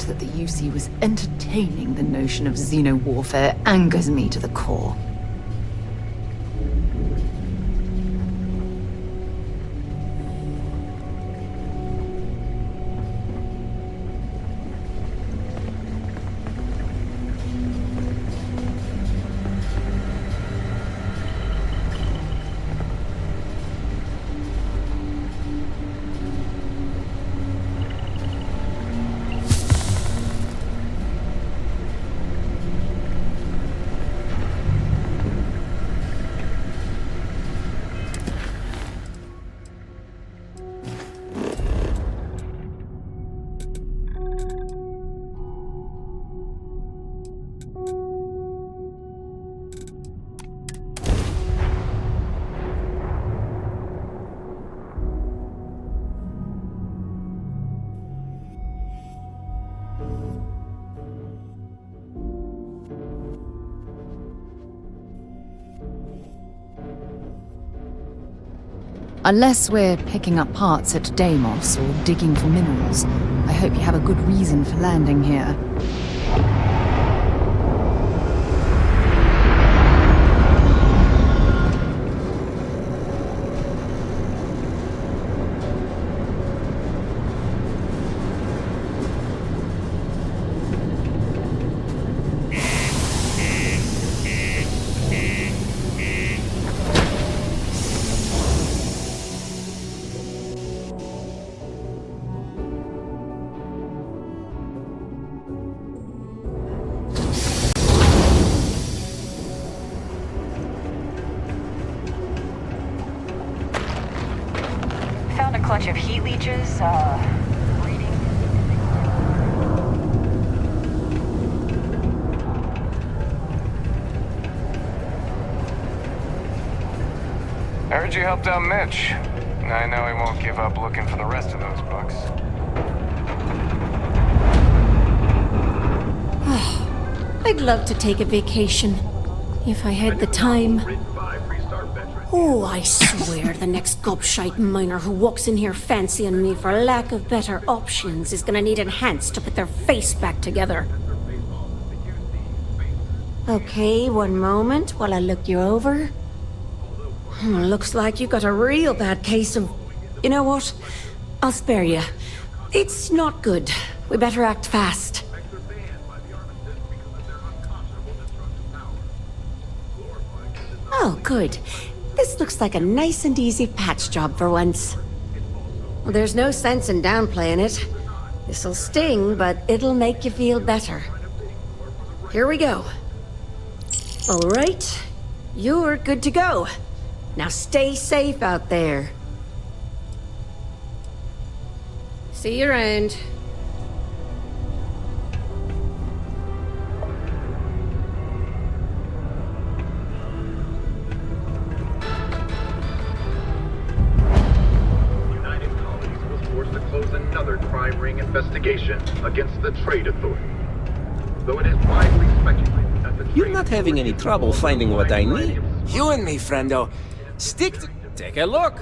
That the UC was entertaining the notion of xeno-warfare angers me to the core. Unless we're picking up parts at Deimos or digging for minerals, I hope you have a good reason for landing here. Found a clutch of heat leeches, breeding. I heard you helped out Mitch. I know he won't give up looking for the rest of those bucks. I'd love to take a vacation, if I had the time. Oh, I swear the next gobshite miner who walks in here fancying me for lack of better options is gonna need enhanced to put their face back together. Okay, one moment while I look you over. Looks like you got a real bad case of... You know what? I'll spare you. It's not good. We better act fast. Oh, good. This looks like a nice and easy patch job for once. Well, there's no sense in downplaying it. This'll sting, but it'll make you feel better. Here we go. All right. You're good to go. Now stay safe out there. See you around. United Colonies was forced to close another crime ring investigation against the Trade Authority. Though it is widely speculated that the You're not having any trouble finding what I need. You and me, friendo. Stick to... Take a look.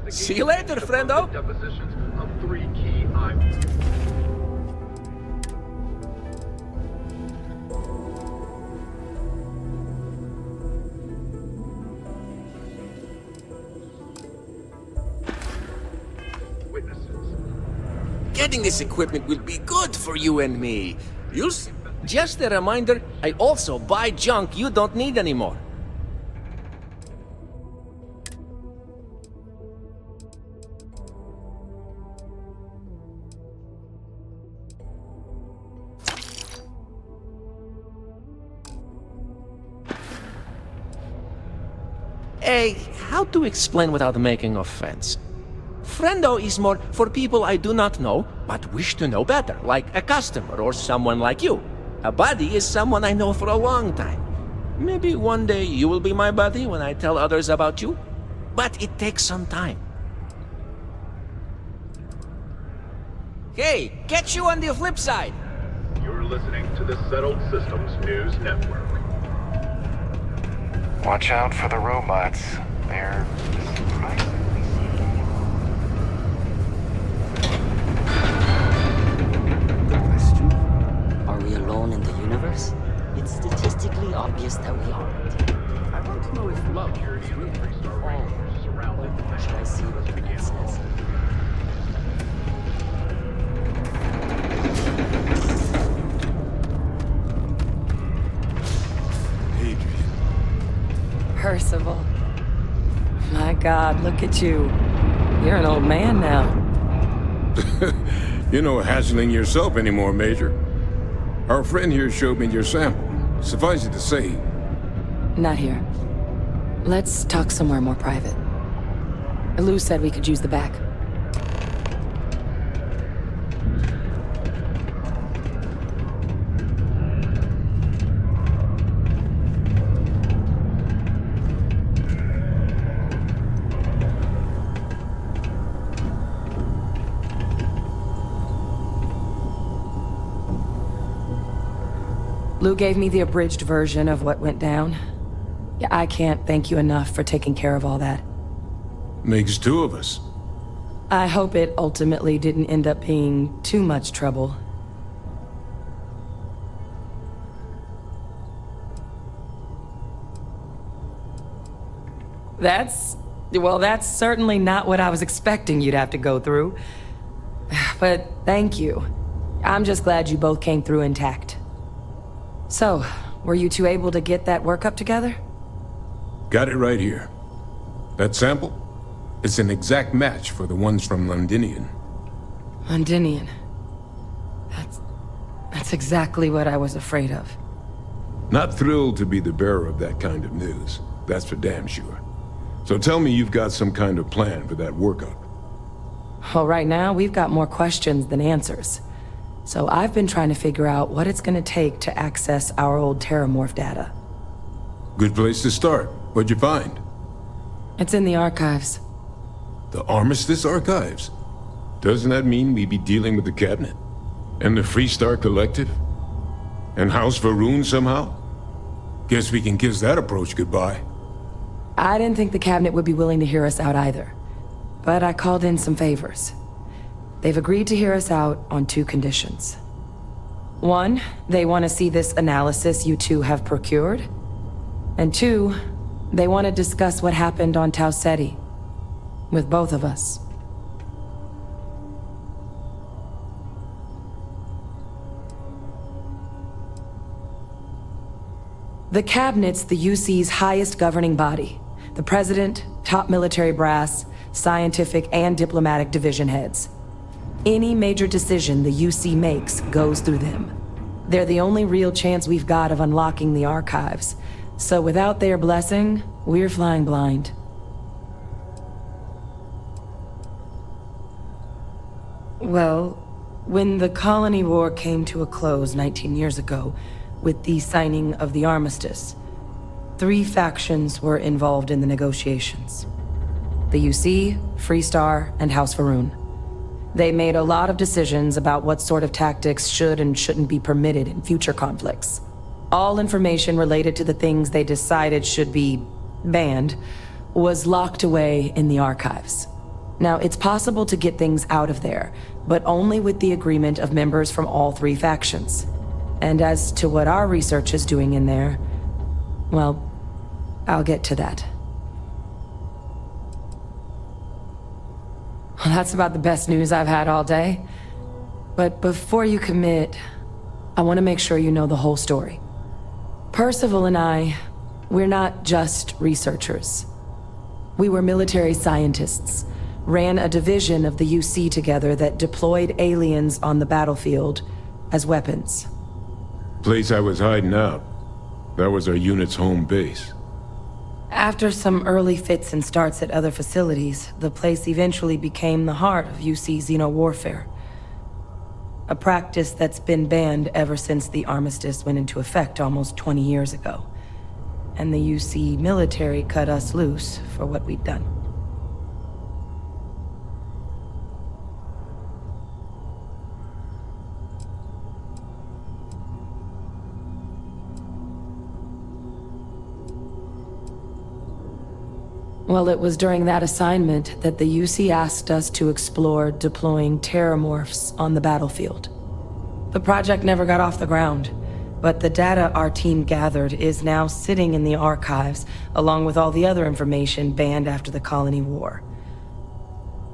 See you later, friendo. Depositions of 3 key items. Getting this equipment will be good for you and me. Just a reminder, I also buy junk you don't need anymore. How to explain without making offense? Friendo is more for people I do not know, but wish to know better, like a customer or someone like you. A buddy is someone I know for a long time. Maybe one day you will be my buddy when I tell others about you, but it takes some time. Hey, catch you on the flip side! You're listening to the Settled Systems News Network. Watch out for the robots. They're surprisingly Question? Are we alone in the universe? It's statistically obvious that we aren't. I want to know if love is real. Or should I see what the net says? Percival. My God, look at you. You're an old man now. You're no hassling yourself anymore, Major. Our friend here showed me your sample. Suffice it to say... Not here. Let's talk somewhere more private. Lou said we could use the back. Lou gave me the abridged version of what went down. Yeah, I can't thank you enough for taking care of all that. Makes two of us. I hope it ultimately didn't end up being too much trouble. Well, that's certainly not what I was expecting you'd have to go through. But thank you. I'm just glad you both came through intact. So, were you two able to get that workup together? Got it right here. That sample? It's an exact match for the ones from Londinian. Londinian. That's exactly what I was afraid of. Not thrilled to be the bearer of that kind of news. That's for damn sure. So tell me you've got some kind of plan for that workup. Well, right now, we've got more questions than answers. So I've been trying to figure out what it's gonna take to access our old Terramorph data. Good place to start. What'd you find? It's in the archives. The Armistice Archives? Doesn't that mean we'd be dealing with the Cabinet? And the Freestar Collective? And House Varun somehow? Guess we can kiss that approach goodbye. I didn't think the Cabinet would be willing to hear us out either. But I called in some favors. They've agreed to hear us out on two conditions. One, they want to see this analysis you two have procured. And two, they want to discuss what happened on Tau Ceti. With both of us. The Cabinet's the UC's highest governing body. The President, top military brass, scientific and diplomatic division heads. Any major decision the UC makes goes through them. They're the only real chance we've got of unlocking the archives. So without their blessing, we're flying blind. Well, when the Colony War came to a close 19 years ago, with the signing of the armistice, 3 factions were involved in the negotiations. The UC, Freestar, and House Varun. They made a lot of decisions about what sort of tactics should and shouldn't be permitted in future conflicts. All information related to the things they decided should be banned was locked away in the archives. Now, it's possible to get things out of there, but only with the agreement of members from all 3 factions. And as to what our research is doing in there, well, I'll get to that. Well, that's about the best news I've had all day. But before you commit, I want to make sure you know the whole story. Percival and I, we're not just researchers. We were military scientists, ran a division of the UC together that deployed aliens on the battlefield as weapons. Place I was hiding out. That was our unit's home base. After some early fits and starts at other facilities, the place eventually became the heart of UC xeno-warfare. A practice that's been banned ever since the armistice went into effect almost 20 years ago. And the UC military cut us loose for what we'd done. Well, it was during that assignment that the UC asked us to explore deploying terramorphs on the battlefield. The project never got off the ground, but the data our team gathered is now sitting in the archives, along with all the other information banned after the Colony War.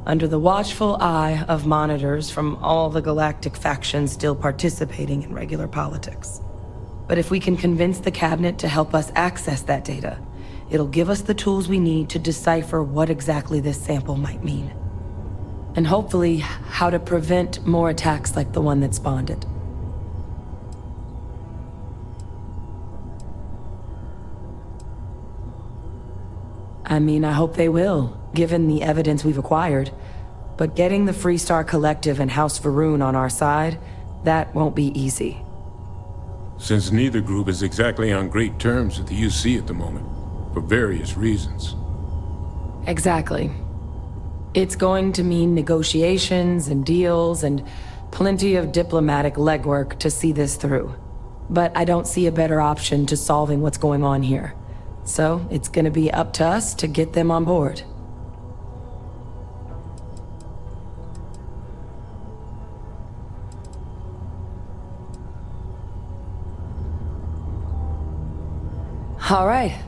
Under the watchful eye of monitors from all the galactic factions still participating in regular politics. But if we can convince the cabinet to help us access that data, it'll give us the tools we need to decipher what exactly this sample might mean. And hopefully, how to prevent more attacks like the one that spawned it. I mean, I hope they will, given the evidence we've acquired. But getting the Freestar Collective and House Varun on our side, that won't be easy. Since neither group is exactly on great terms with the UC at the moment, for various reasons. Exactly. It's going to mean negotiations and deals and plenty of diplomatic legwork to see this through. But I don't see a better option to solving what's going on here. So it's gonna be up to us to get them on board. All right.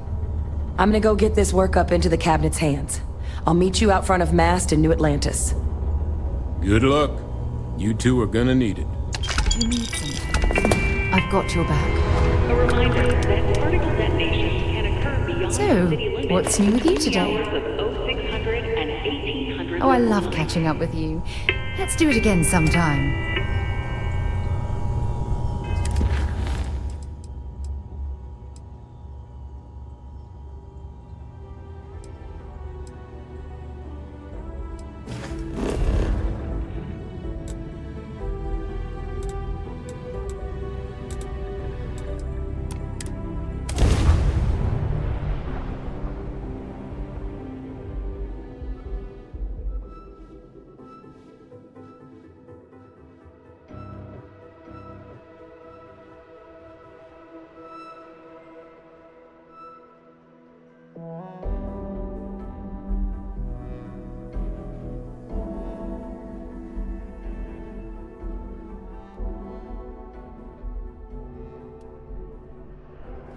I'm gonna go get this work up into the cabinet's hands. I'll meet you out front of Mast in New Atlantis. Good luck. You two are gonna need it. You need something. I've got your back. A reminder that particle detonations can occur beyond So, city limits. what's new with you today? Hours of 0600 and 1800. Oh, I love catching up with you. Let's do it again sometime.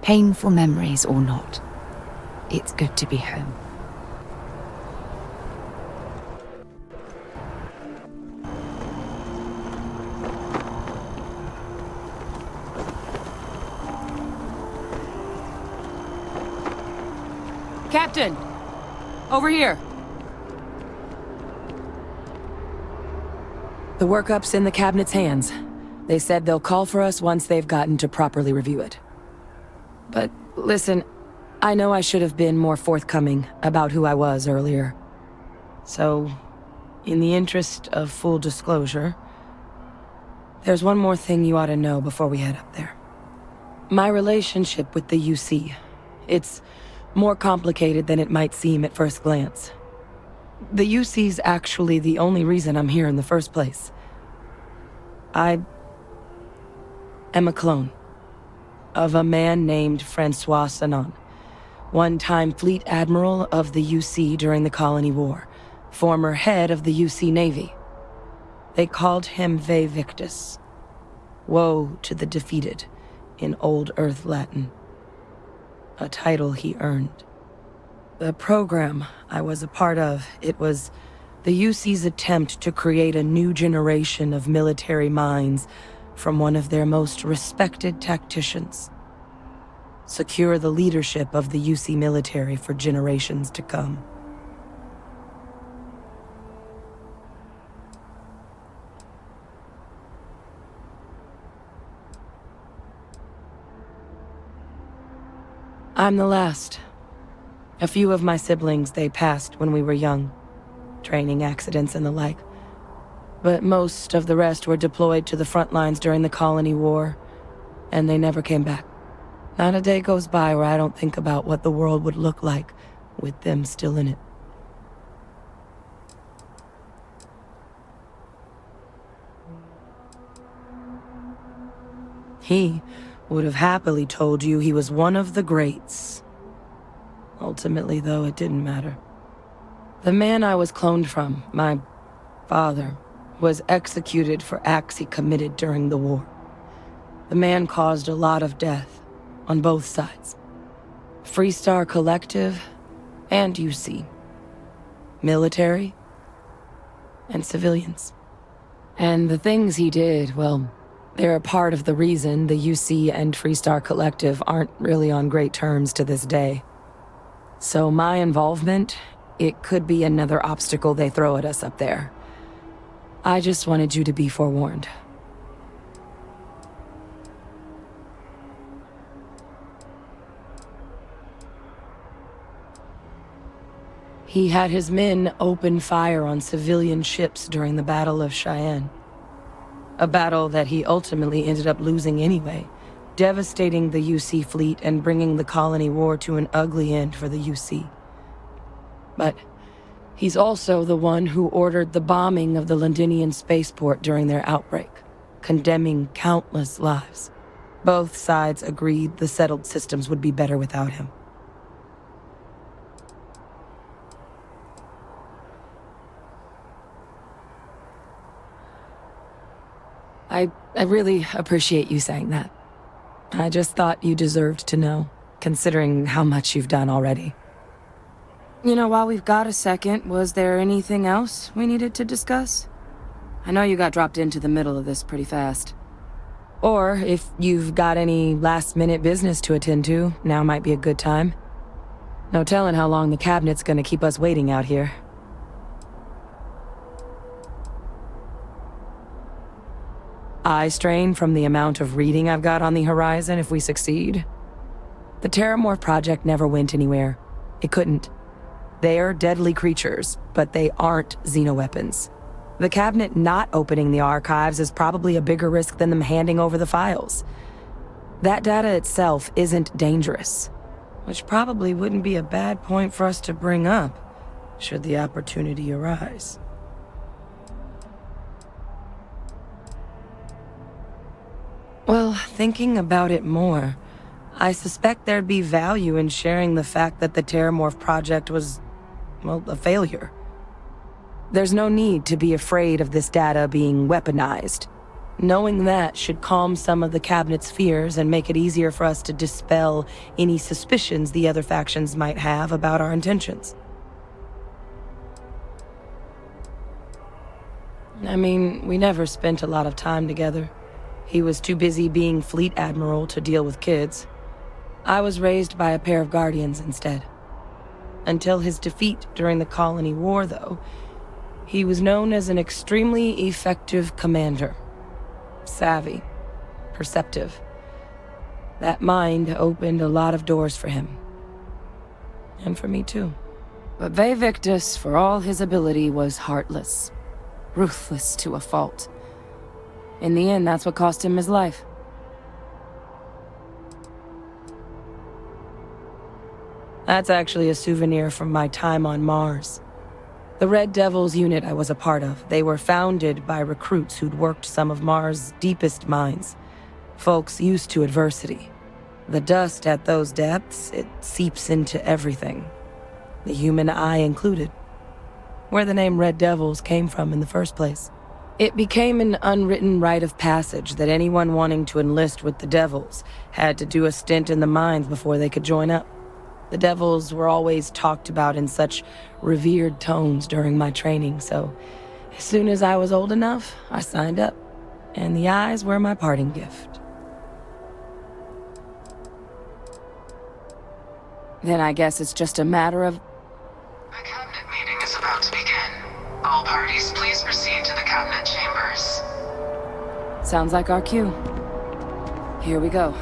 Painful memories or not, it's good to be home. Captain! Over here! The workup's in the cabinet's hands. They said they'll call for us once they've gotten to properly review it. But listen, I know I should have been more forthcoming about who I was earlier. So, in the interest of full disclosure, there's one more thing you ought to know before we head up there. My relationship with the UC, it's more complicated than it might seem at first glance. The UC's actually the only reason I'm here in the first place. I am a clone of a man named Francois Sanon, one-time fleet admiral of the UC during the Colony War, former head of the UC Navy. They called him Ve Victus, woe to the defeated, in Old Earth Latin, a title he earned. The program I was a part of, it was The UC's attempt to create a new generation of military minds from one of their most respected tacticians. Secure the leadership of the UC military for generations to come. I'm the last. A few of my siblings, they passed when we were young. Training accidents and the like. But most of the rest were deployed to the front lines during the Colony War, and they never came back. Not a day goes by where I don't think about what the world would look like with them still in it. He would have happily told you he was one of the greats. Ultimately, though, it didn't matter. The man I was cloned from, my father, was executed for acts he committed during the war. The man caused a lot of death, on both sides. Freestar Collective and UC. Military and civilians. And the things he did, well, they're a part of the reason the UC and Freestar Collective aren't really on great terms to this day. So my involvement, it could be another obstacle they throw at us up there. I just wanted you to be forewarned. He had his men open fire on civilian ships during the Battle of Cheyenne. A battle that he ultimately ended up losing anyway, devastating the UC fleet and bringing the Colony War to an ugly end for the UC. But he's also the one who ordered the bombing of the Londinian spaceport during their outbreak, condemning countless lives. Both sides agreed the settled systems would be better without him. I really appreciate you saying that. I just thought you deserved to know, considering how much you've done already. You know, while we've got a second, was there anything else we needed to discuss? I know you got dropped into the middle of this pretty fast. Or if you've got any last-minute business to attend to, now might be a good time. No telling how long the cabinet's gonna keep us waiting out here. Eye strain from the amount of reading I've got on the horizon if we succeed. The Terramorph project never went anywhere. It couldn't. They're deadly creatures, but they aren't xenoweapons. The cabinet not opening the archives is probably a bigger risk than them handing over the files. That data itself isn't dangerous, which probably wouldn't be a bad point for us to bring up, should the opportunity arise. Well, thinking about it more, I suspect there'd be value in sharing the fact that the Terramorph project was, well, a failure. There's no need to be afraid of this data being weaponized. Knowing that should calm some of the cabinet's fears and make it easier for us to dispel any suspicions the other factions might have about our intentions. I mean, we never spent a lot of time together. He was too busy being Fleet Admiral to deal with kids. I was raised by a pair of guardians instead. Until his defeat during the Colony War, though, he was known as an extremely effective commander. Savvy, perceptive. That mind opened a lot of doors for him. And for me too. But Ve Victus, for all his ability, was heartless. Ruthless to a fault. In the end, that's what cost him his life. That's actually a souvenir from my time on Mars. The Red Devils unit I was a part of, they were founded by recruits who'd worked some of Mars' deepest mines. Folks used to adversity. The dust at those depths, it seeps into everything. The human eye included. Where the name Red Devils came from in the first place. It became an unwritten rite of passage that anyone wanting to enlist with the Devils had to do a stint in the mines before they could join up. The devils were always talked about in such revered tones during my training, so as soon as I was old enough, I signed up. And the eyes were my parting gift. Then I guess it's just a matter of... The cabinet meeting is about to begin. All parties, please proceed to the cabinet chambers. Sounds like our cue. Here we go.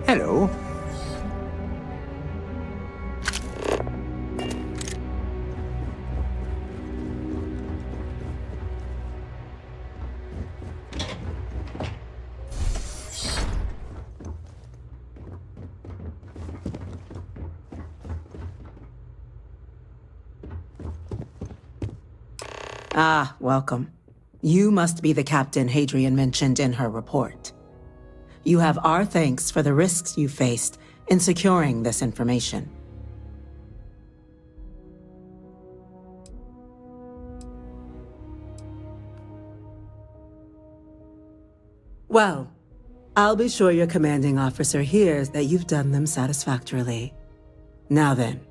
Hello. Ah, welcome. You must be the captain Hadrian mentioned in her report. You have our thanks for the risks you faced in securing this information. Well, I'll be sure your commanding officer hears that you've done them satisfactorily. Now then,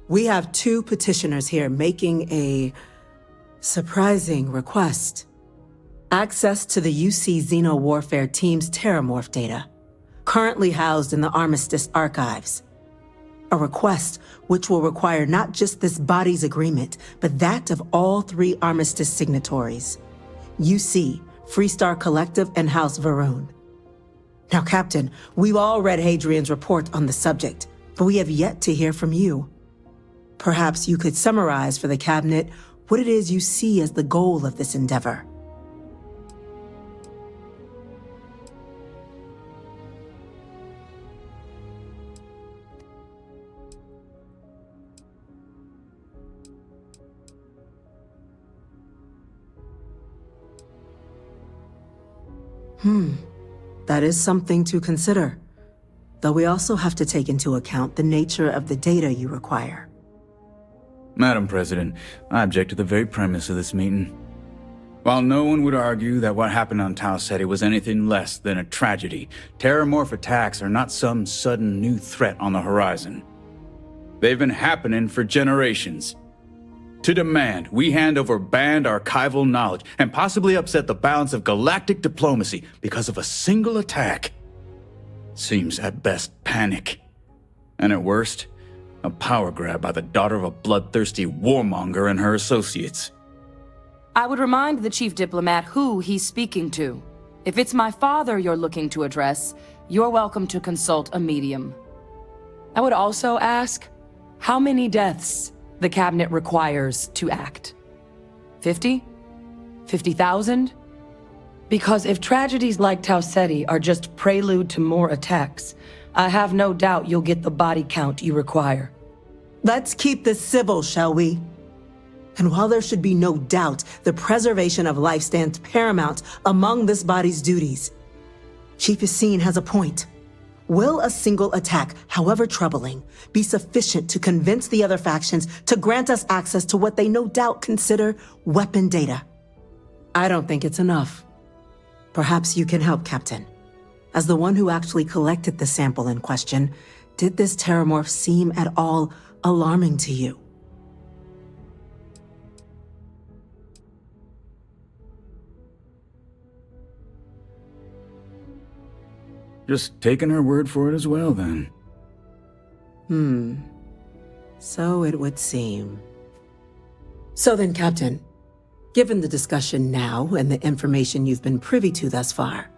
we have two petitioners here making a surprising request. Access to the UC Xeno Warfare Team's Terramorph data, currently housed in the Armistice archives. A request which will require not just this body's agreement, but that of all three Armistice signatories. UC, Freestar Collective, and House Varun. Now, Captain, we've all read Hadrian's report on the subject, but we have yet to hear from you. Perhaps you could summarize for the Cabinet what it is you see as the goal of this endeavor. That is something to consider. Though we also have to take into account the nature of the data you require. Madam President, I object to the very premise of this meeting. While no one would argue that what happened on Tau Ceti was anything less than a tragedy, Terramorph attacks are not some sudden new threat on the horizon. They've been happening for generations. To demand we hand over banned archival knowledge and possibly upset the balance of galactic diplomacy because of a single attack seems at best panic. And at worst, a power grab by the daughter of a bloodthirsty warmonger and her associates. I would remind the chief diplomat who he's speaking to. If it's my father you're looking to address, you're welcome to consult a medium. I would also ask, how many deaths the Cabinet requires to act? 50? 50,000? Because if tragedies like Tau Ceti are just prelude to more attacks, I have no doubt you'll get the body count you require. Let's keep this civil, shall we? And while there should be no doubt the preservation of life stands paramount among this body's duties, Chief Yassine has a point. Will a single attack, however troubling, be sufficient to convince the other factions to grant us access to what they no doubt consider weapon data? I don't think it's enough. Perhaps you can help, Captain. As the one who actually collected the sample in question, did this Terramorph seem at all alarming to you? Just taking her word for it as well, then. So it would seem. So then, Captain, given the discussion now and the information you've been privy to thus far,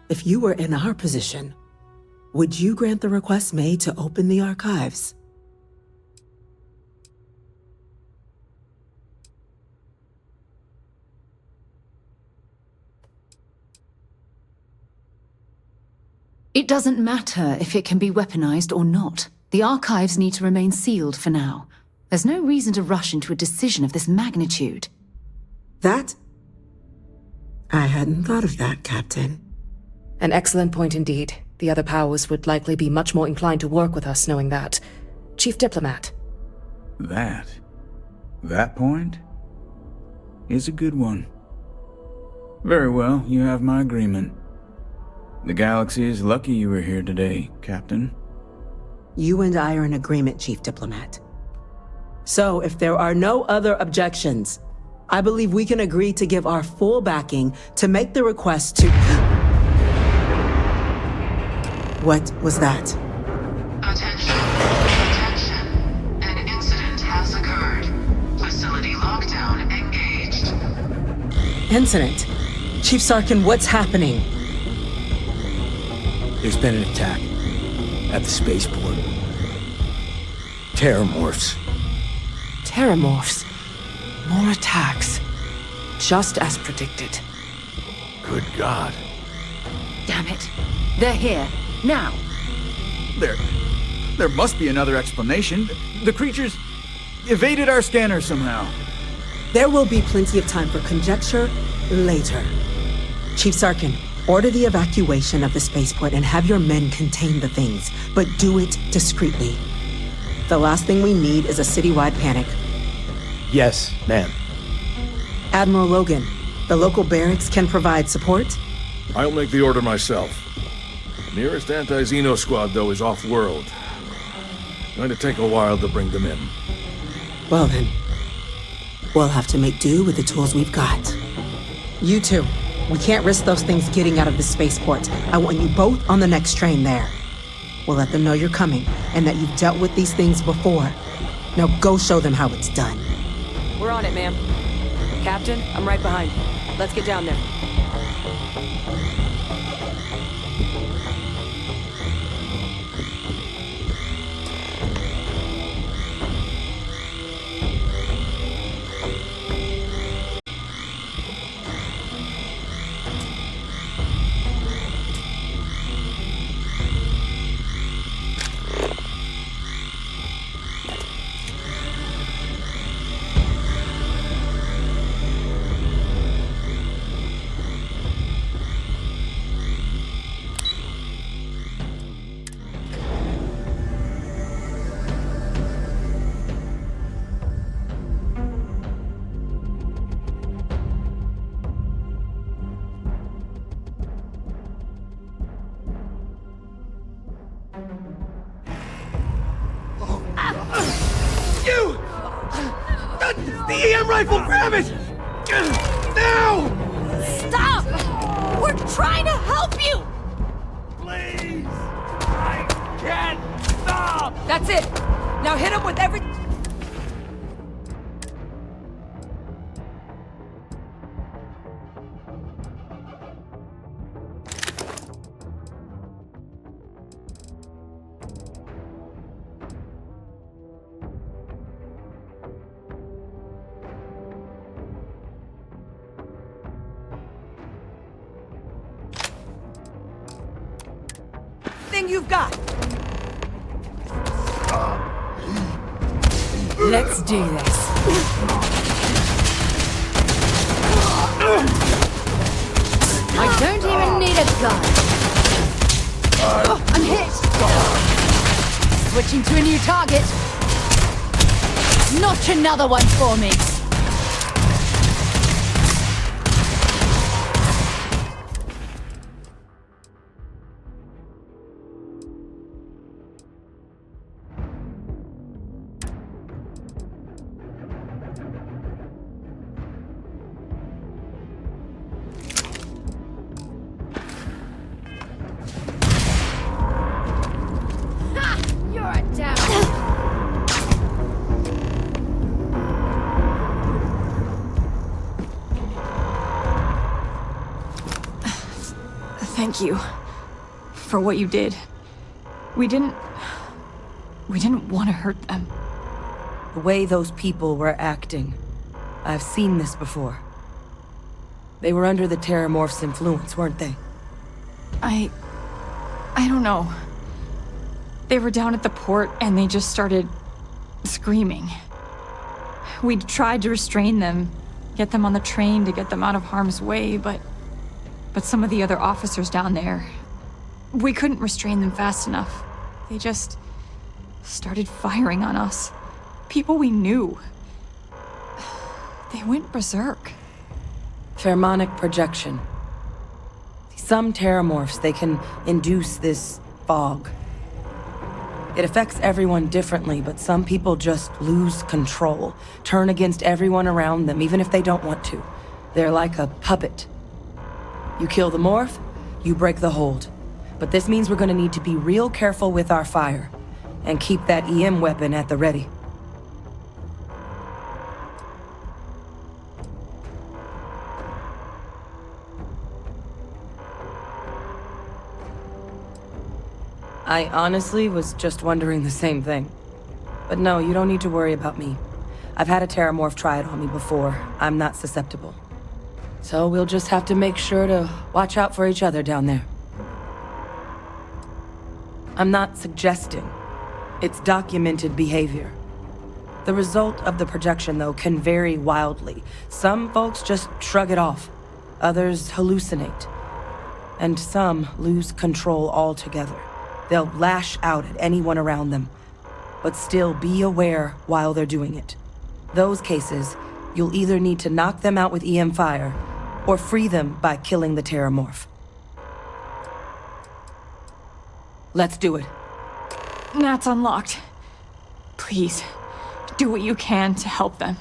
if you were in our position, would you grant the request made to open the archives? It doesn't matter if it can be weaponized or not. The archives need to remain sealed for now. There's no reason to rush into a decision of this magnitude. That? I hadn't thought of that, Captain. An excellent point indeed. The other powers would likely be much more inclined to work with us knowing that. Chief Diplomat. That point is a good one. Very well, you have my agreement. The galaxy is lucky you were here today, Captain. You and I are in agreement, Chief Diplomat. So, if there are no other objections, I believe we can agree to give our full backing to make the request to... What was that? Attention. An incident has occurred. Facility lockdown engaged. Incident? Chief Sarkin, what's happening? There's been an attack at the spaceport. Terramorphs. Terramorphs. More attacks. Just as predicted. Good God. Damn it. They're here. Now. There must be another explanation. The creatures evaded our scanner somehow. There will be plenty of time for conjecture later. Chief Sarkin, order the evacuation of the spaceport and have your men contain the things, but do it discreetly. The last thing we need is a citywide panic. Yes, ma'am. Admiral Logan, the local barracks can provide support? I'll make the order myself. Nearest anti-Xeno squad, though, is off-world. Going to take a while to bring them in. Well then, we'll have to make do with the tools we've got. You two, we can't risk those things getting out of the spaceport. I want you both on the next train there. We'll let them know you're coming, and that you've dealt with these things before. Now go show them how it's done. We're on it, ma'am. Captain, I'm right behind you. Let's get down there. The EM rifle, grab it! Now! Stop! We're trying to help you! Please! I can't stop! That's it! Now hit him with every... thing you've got. Let's do this. I don't even need a gun. I'm hit. Switching to a new target. Notch another one for me. Thank you for what you did. We didn't want to hurt them. The way those people were acting, I've seen this before. They were under the Terramorph's influence, weren't they? I don't know. They were down at the port and they just started screaming. We'd tried to restrain them, get them on the train to get them out of harm's way, but some of the other officers down there, we couldn't restrain them fast enough. They just started firing on us. People we knew. They went berserk. Pheromonic projection. Some terramorphs, they can induce this fog. It affects everyone differently, but some people just lose control, turn against everyone around them, even if they don't want to. They're like a puppet. You kill the morph, you break the hold. But this means we're gonna need to be real careful with our fire, and keep that EM weapon at the ready. I honestly was just wondering the same thing. But no, you don't need to worry about me. I've had a terramorph try it on me before. I'm not susceptible. So we'll just have to make sure to watch out for each other down there. I'm not suggesting. It's documented behavior. The result of the projection, though, can vary wildly. Some folks just shrug it off. Others hallucinate. And some lose control altogether. They'll lash out at anyone around them, but still be aware while they're doing it. Those cases, you'll either need to knock them out with EM fire, or free them by killing the terramorph. Let's do it. Nat's unlocked. Please, do what you can to help them.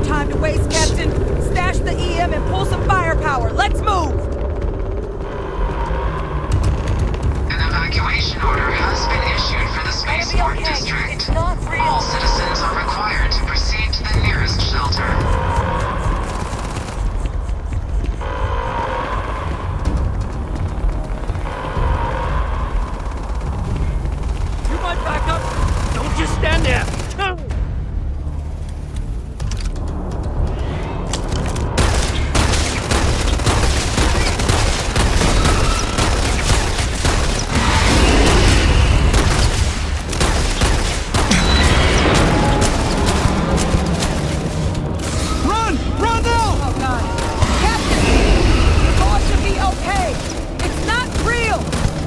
Time to waste, Captain. Stash the EM and pull some firepower. Let's move! An evacuation order has been issued for the spaceport district. It's not real. All citizens are required to proceed to the nearest shelter. You might back up. Don't just stand there.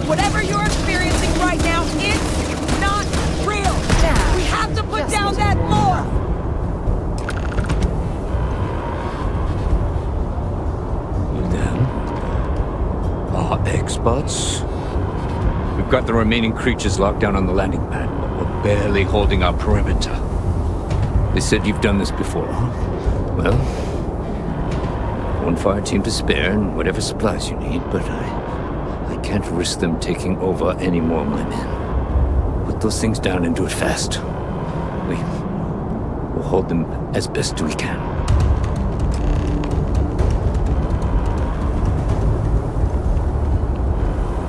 Whatever you're experiencing right now, it's not real! We have to put down that morph! Them are experts. We've got the remaining creatures locked down on the landing pad, but we're barely holding our perimeter. They said you've done this before. Well, one fire team to spare and whatever supplies you need, but I can't risk them taking over any more of my men. Put those things down and do it fast. We'll hold them as best we can.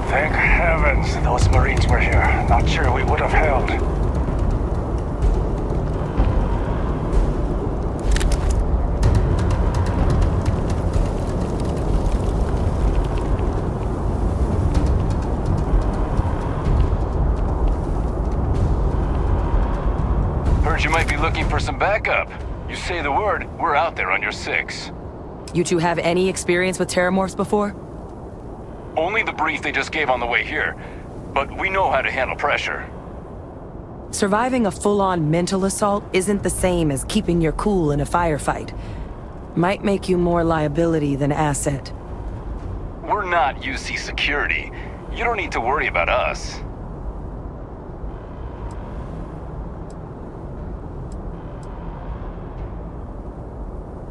Thank heavens those Marines were here. Not sure we would have held. Heard you might be looking for some backup. You say the word, we're out there on your 6. You two have any experience with terramorphs before? Only the brief they just gave on the way here. but we know how to handle pressure. Surviving a full-on mental assault isn't the same as keeping your cool in a firefight. Might make you more liability than asset. We're not UC security. You don't need to worry about us.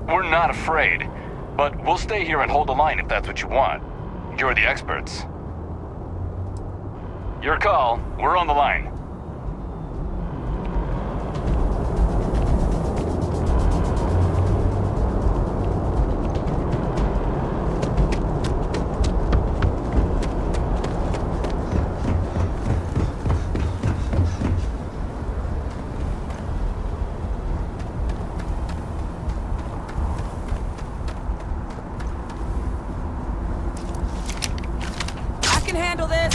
We're not afraid, but we'll stay here and hold the line if that's what you want. You're the experts. Your call. We're on the line. I can handle this!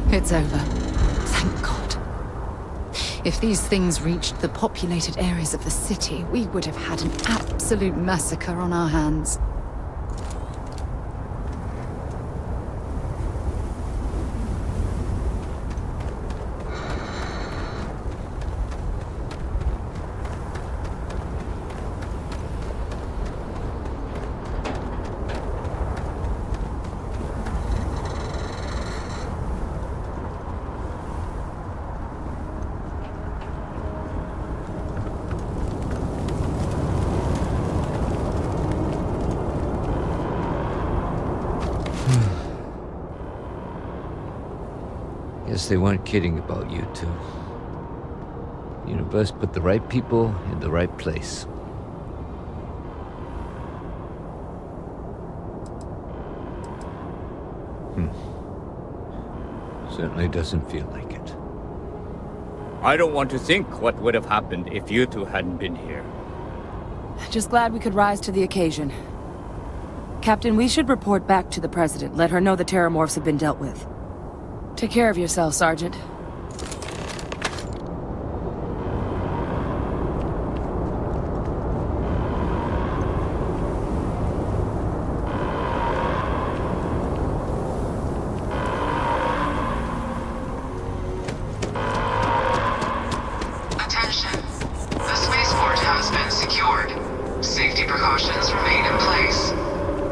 It's over. Thank God. If these things reached the populated areas of the city, we would have had an absolute massacre on our hands. Guess they weren't kidding about you two. Universe put the right people in the right place. Certainly doesn't feel like it. I don't want to think what would have happened if you two hadn't been here. Just glad we could rise to the occasion. Captain, we should report back to the President. Let her know the Terramorphs have been dealt with. Take care of yourself, Sergeant. Attention. The spaceport has safety precautions remain in place.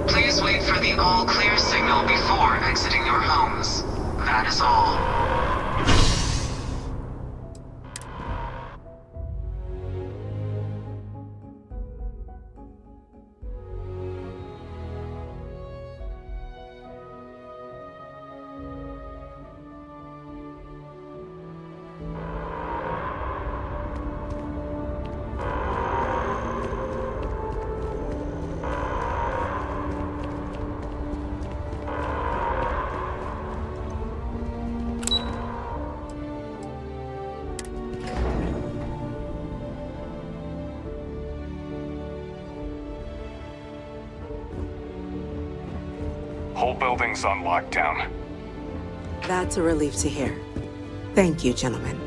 Please wait for the all-clear signal before exiting your homes. That is all. Whole building's on lockdown. That's a relief to hear. Thank you, gentlemen.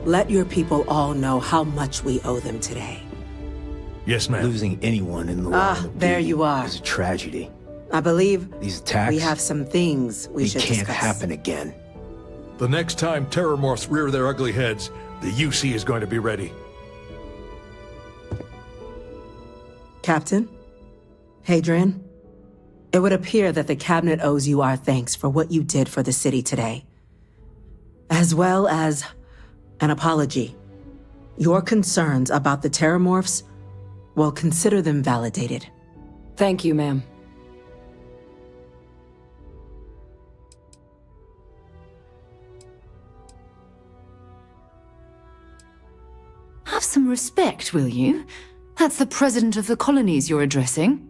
Let your people all know how much we owe them today. Yes, ma'am. Losing anyone in the line of there duty you are. is a tragedy. I believe These attacks, we have some things we should can't discuss. happen again. The next time terrormorphs rear their ugly heads, the UC is going to be ready. Captain? Hadrian? It would appear that the Cabinet owes you our thanks for what you did for the city today, as well as an apology. Your concerns about the terrormorphs, well, consider them validated. Thank you, ma'am. Have some respect, will you? That's the president of the colonies you're addressing.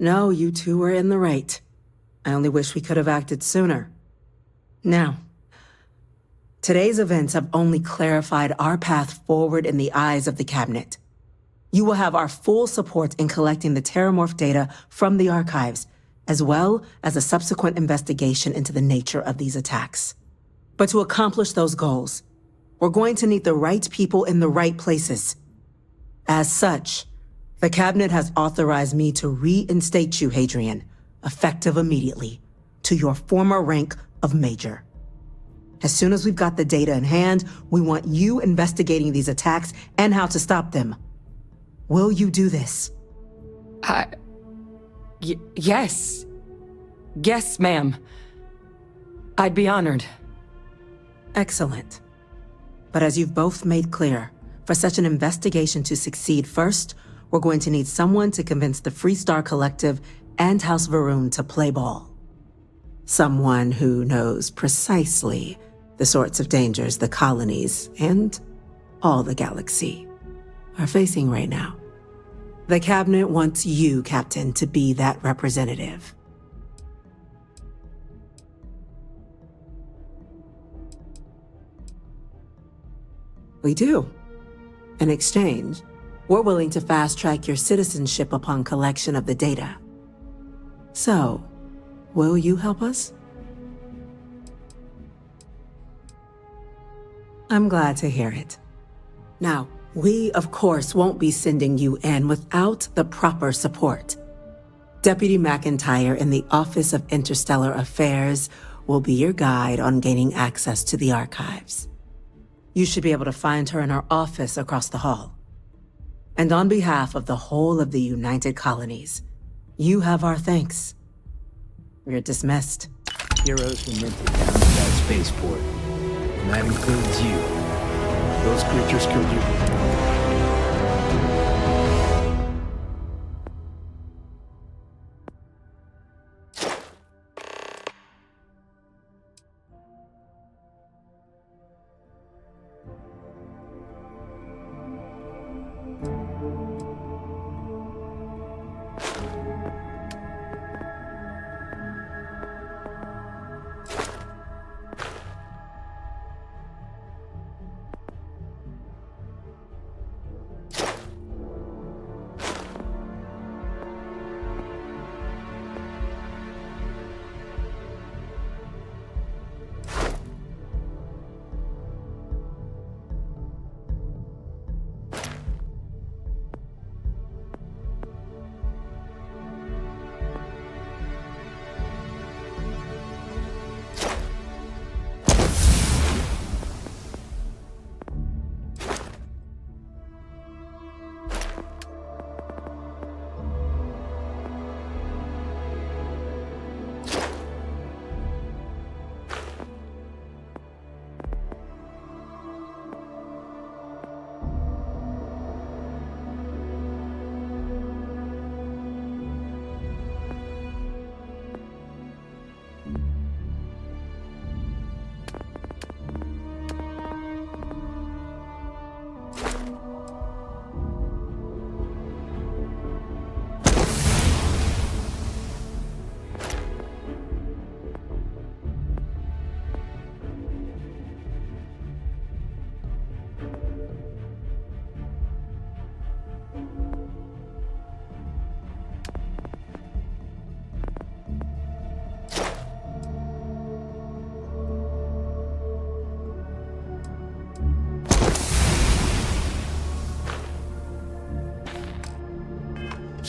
No, you two were in the right. I only wish we could have acted sooner. Now, today's events have only clarified our path forward in the eyes of the Cabinet. You will have our full support in collecting the terramorph data from the archives, as well as a subsequent investigation into the nature of these attacks. But to accomplish those goals, we're going to need the right people in the right places. As such, the Cabinet has authorized me to reinstate you, Hadrian, effective immediately, to your former rank of Major. As soon as we've got the data in hand, we want you investigating these attacks and how to stop them. Will you do this? Yes. Yes, ma'am. I'd be honored. Excellent. But as you've both made clear, for such an investigation to succeed first, we're going to need someone to convince the Freestar Collective and House Varun to play ball. Someone who knows precisely the sorts of dangers the colonies and all the galaxy are facing right now. The Cabinet wants you, Captain, to be that representative. We do. In exchange, we're willing to fast-track your citizenship upon collection of the data. So, will you help us? I'm glad to hear it. Now, we, of course, won't be sending you in without the proper support. Deputy McIntyre in the Office of Interstellar Affairs will be your guide on gaining access to the archives. You should be able to find her in her office across the hall. And on behalf of the whole of the United Colonies, you have our thanks. You're dismissed. Heroes were meant to down to that spaceport. And that includes you. Those creatures killed you.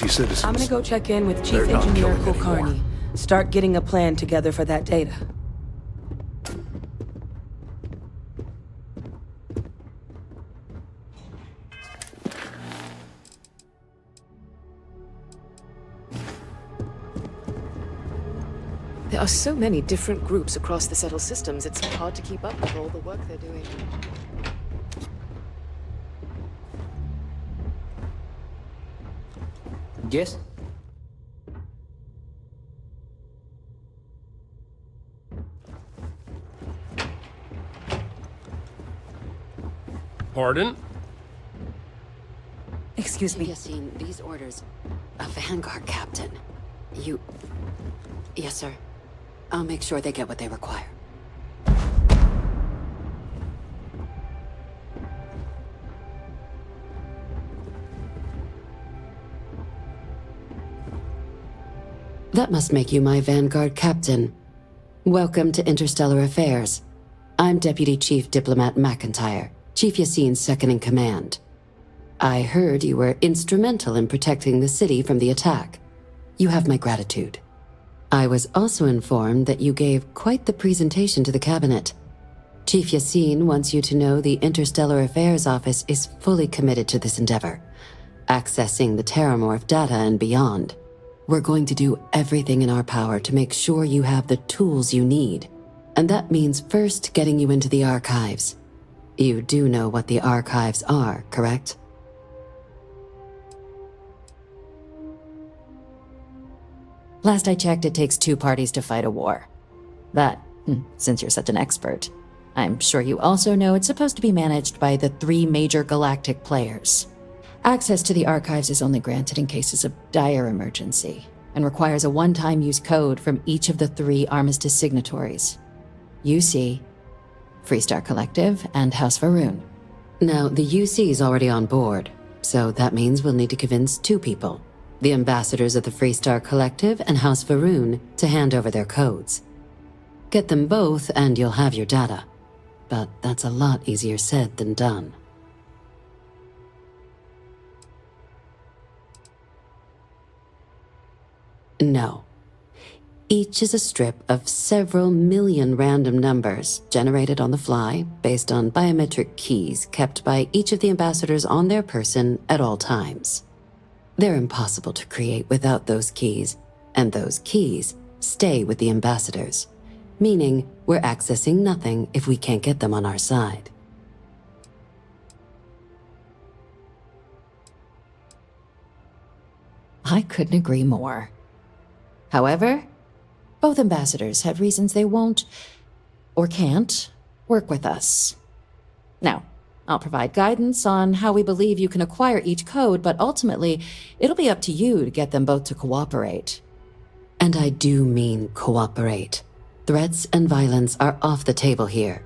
citizens. I'm gonna go check in with They're Chief not Engineer killing anyone. Kulkarni. Start getting a plan together for that data. There are so many different groups across the settled systems, it's hard to keep up with all the work they're doing. Yes? Pardon? Excuse me. Yassine, these orders. A Vanguard captain. You... Yes, sir. I'll make sure they get what they require. That must make you my Vanguard captain. Welcome to Interstellar Affairs. I'm Deputy Chief Diplomat McIntyre, Chief Yassine's second-in-command. I heard you were instrumental in protecting the city from the attack. You have my gratitude. I was also informed that you gave quite the presentation to the cabinet. Chief Yassine wants you to know the Interstellar Affairs Office is fully committed to this endeavor, accessing the Terramorph data and beyond. We're going to do everything in our power to make sure you have the tools you need. And that means first getting you into the archives. You do know what the archives are, correct? Last I checked, it takes 2 parties to fight a war. That, since you're such an expert, I'm sure you also know it's supposed to be managed by the 3 major galactic players. Access to the archives is only granted in cases of dire emergency, and requires a one-time use code from each of the 3 Armistice signatories. UC, Freestar Collective, and House Varun. Now, the UC is already on board, so that means we'll need to convince 2 people. The ambassadors of the Freestar Collective and House Varun to hand over their codes. Get them both and you'll have your data. But that's a lot easier said than done. No. Each is a strip of several million random numbers generated on the fly based on biometric keys kept by each of the ambassadors on their person at all times. They're impossible to create without those keys, and those keys stay with the ambassadors, meaning we're accessing nothing if we can't get them on our side. I couldn't agree more. However, both ambassadors have reasons they won't, or can't, work with us. Now, I'll provide guidance on how we believe you can acquire each code, but ultimately, it'll be up to you to get them both to cooperate. And I do mean cooperate. Threats and violence are off the table here.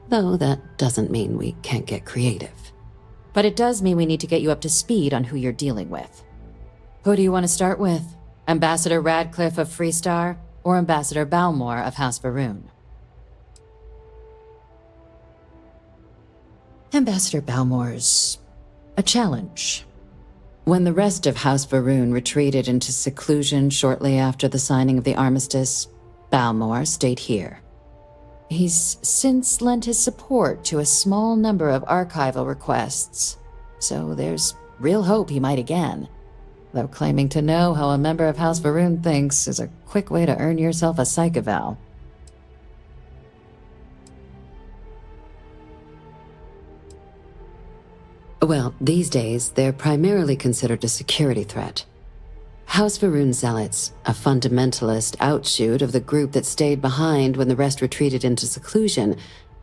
Though that doesn't mean we can't get creative. But it does mean we need to get you up to speed on who you're dealing with. Who do you want to start with? Ambassador Radcliffe of Freestar, or Ambassador Balmore of House Varun? Ambassador Balmore's a challenge. When the rest of House Varun retreated into seclusion shortly after the signing of the armistice, Balmore stayed here. He's since lent his support to a small number of archival requests, so there's real hope he might again. Though claiming to know how a member of House Varun thinks is a quick way to earn yourself a psych eval. Well, these days, they're primarily considered a security threat. House Varun Zealots, a fundamentalist outshoot of the group that stayed behind when the rest retreated into seclusion,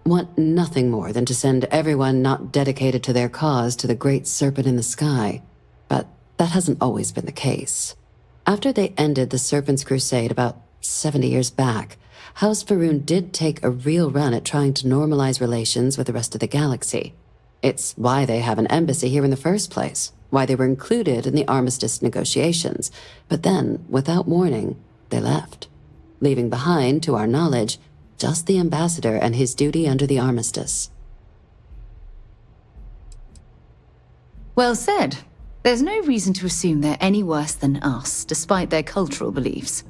want nothing more than to send everyone not dedicated to their cause to the great serpent in the sky. But that hasn't always been the case. After they ended the Serpent's Crusade about 70 years back, House Varun did take a real run at trying to normalize relations with the rest of the galaxy. It's why they have an embassy here in the first place, why they were included in the armistice negotiations. But then, without warning, they left, leaving behind, to our knowledge, just the ambassador and his duty under the armistice. Well said. There's no reason to assume they're any worse than us, despite their cultural beliefs.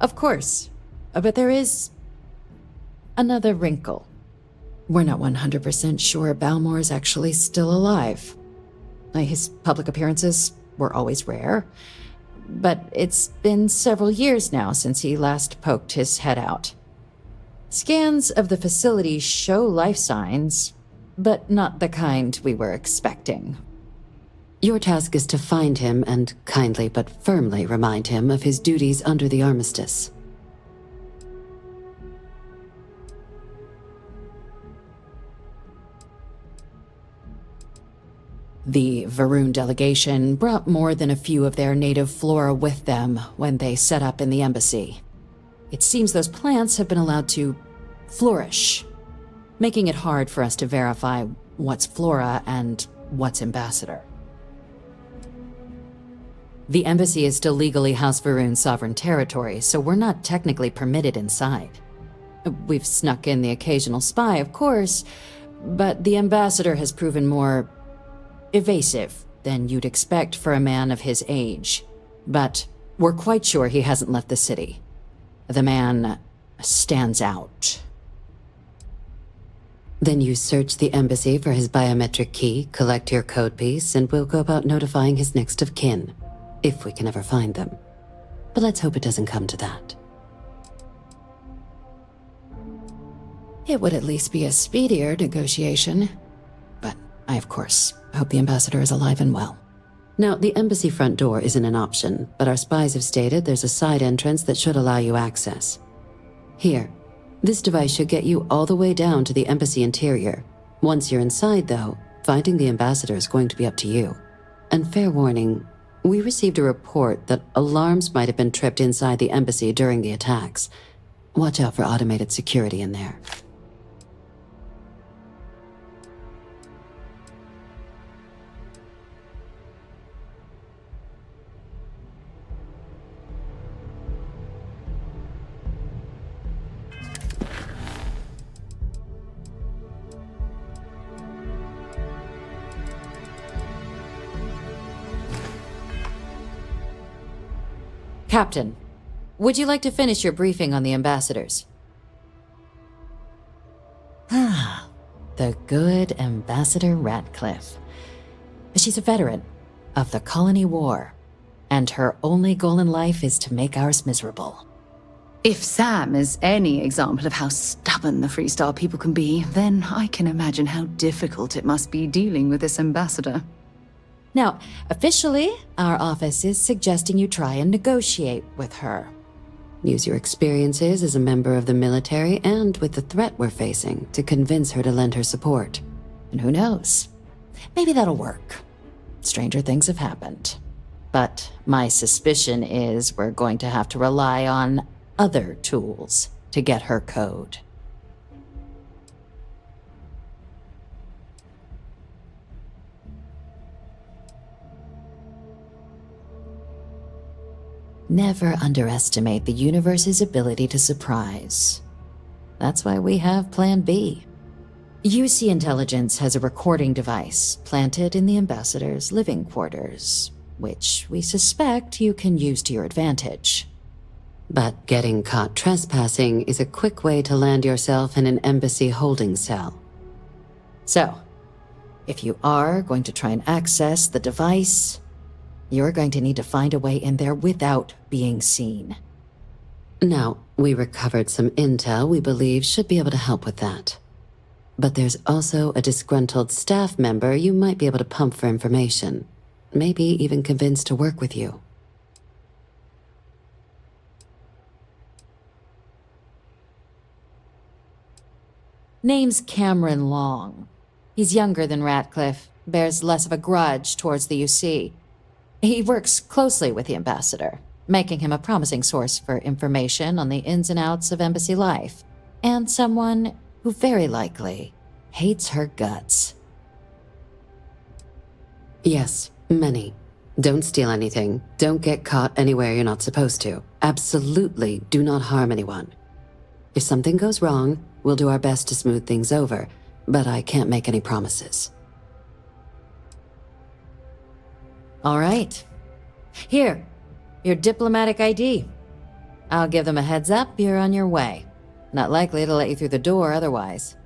Of course. But there is another wrinkle. We're not 100% sure Balmore is actually still alive. His public appearances were always rare, but it's been several years now since he last poked his head out. Scans of the facility show life signs, but not the kind we were expecting. Your task is to find him and kindly but firmly remind him of his duties under the armistice. The Varun delegation brought more than a few of their native flora with them when they set up in the embassy. It seems those plants have been allowed to flourish, making it hard for us to verify what's flora and what's ambassador. The embassy is still legally House Varun's sovereign territory, so we're not technically permitted inside. We've snuck in the occasional spy, of course, but the ambassador has proven more evasive than you'd expect for a man of his age. But we're quite sure he hasn't left the city. The man stands out. Then you search the embassy for his biometric key, collect your code piece, and we'll go about notifying his next of kin, if we can ever find them. But let's hope it doesn't come to that. It would at least be a speedier negotiation. But I, of course, hope the ambassador is alive and well. Now, the embassy front door isn't an option, but our spies have stated there's a side entrance that should allow you access. Here, this device should get you all the way down to the embassy interior. Once you're inside, though, finding the ambassador is going to be up to you. And fair warning, we received a report that alarms might have been tripped inside the embassy during the attacks. Watch out for automated security in there. Captain, would you like to finish your briefing on the ambassadors? Ah, the good Ambassador Ratcliffe. She's a veteran of the Colony War, and her only goal in life is to make ours miserable. If Sam is any example of how stubborn the Freestar people can be, then I can imagine how difficult it must be dealing with this ambassador. Now, officially, our office is suggesting you try and negotiate with her. Use your experiences as a member of the military and with the threat we're facing to convince her to lend her support. And who knows? Maybe that'll work. Stranger things have happened. But my suspicion is we're going to have to rely on other tools to get her code. Never underestimate the universe's ability to surprise. That's why we have Plan B. UC Intelligence has a recording device planted in the ambassador's living quarters, which we suspect you can use to your advantage. But getting caught trespassing is a quick way to land yourself in an embassy holding cell. So, if you are going to try and access the device, you're going to need to find a way in there without being seen. Now, we recovered some intel we believe should be able to help with that. But there's also a disgruntled staff member you might be able to pump for information. Maybe even convince to work with you. Name's Cameron Long. He's younger than Ratcliffe, bears less of a grudge towards the UC. He works closely with the ambassador, making him a promising source for information on the ins and outs of embassy life, and someone who very likely hates her guts. Yes, many. Don't steal anything. Don't get caught anywhere you're not supposed to. Absolutely do not harm anyone. If something goes wrong, we'll do our best to smooth things over, but I can't make any promises. All right. Here, your diplomatic ID. I'll give them a heads up, you're on your way. Not likely to let you through the door otherwise.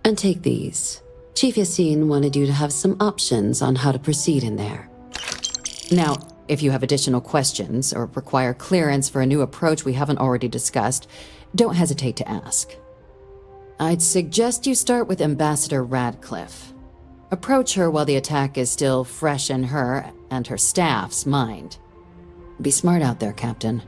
And take these. Chief Yassine wanted you to have some options on how to proceed in there. Now, if you have additional questions or require clearance for a new approach we haven't already discussed, don't hesitate to ask. I'd suggest you start with Ambassador Radcliffe. Approach her while the attack is still fresh in her and her staff's mind. Be smart out there, Captain.